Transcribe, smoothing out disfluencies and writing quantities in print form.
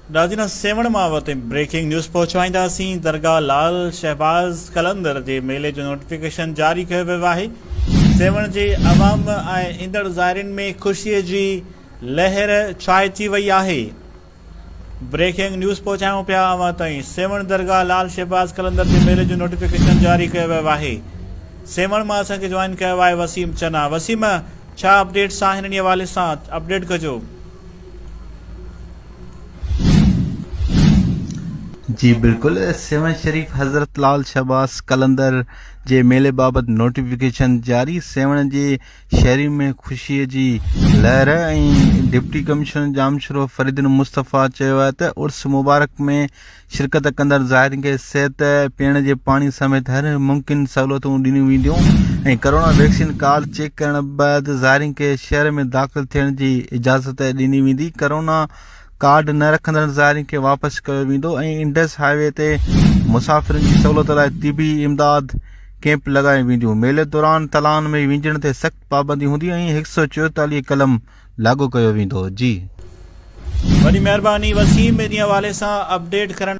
नाज़रीन सेवण मां वटि ब्रेकिंग न्यूज़ पहुचाईंदासीं। दरगाह लाल शहबाज़ कलंदर जे मेले जो नोटिफिकेशन जारी कयो वियो आहे। सेवण जे अवाम ऐं ईंदड़ ज़ाइरनि में ख़ुशीअ जी लहर छाए थी वई आहे। ब्रेकिंग न्यूज़ पहुचायूं पिया अवां ताईं। सेवण दरगाह लाल शहबाज़ कलंदर जे मेले जो नोटिफिकेशन जारी कयो वियो आहे। सेवण मां असांखे जॉइन कयो आहे वसीम चना। वसीम, छा अपडेट्स आहिनि इन हवाले सां अपडेट कजो। जी बिल्कुल, सेवन शरीफ हज़रत लाल शहबाज़ कलंदर जे मेले बाबति नोटिफिकेशन जारी। सेवण जे शहरी में ख़ुशीअ जी लहर ऐं डिप्टी कमिश्नर जामशरो फरीदुन मुस्तफ़ा चयो आहे त उर्स मुबारक में शिरकत कंदड़ ज़ाइरनि खे सिहत, पीअण जे पाणी समेत हर मुमकिन सहूलियतूं ॾिनियूं वेंदियूं ऐं कोरोना वैक्सीन कार्ड चेक करण बैदि ज़ाइरनि खे शहर में दाख़िल थियण जी इजाज़त ॾिनी वेंदी। कोरोना कार्ड न रखंदड़ ज़ाइरनि खे वापसि कयो वेंदो ऐं इंडस हाईवे ते मुसाफ़िरनि जी सहूलियत लाइ तिबी इमदाद कैंप लॻाए वेंदियूं। मेले दौरान तलान में विझण ते सख़्त पाबंदी हूंदी ऐं 144 कलम लागू कयो वेंदो। जी वॾी महिरबानी वसीम इन हवाले सां अपडेट करण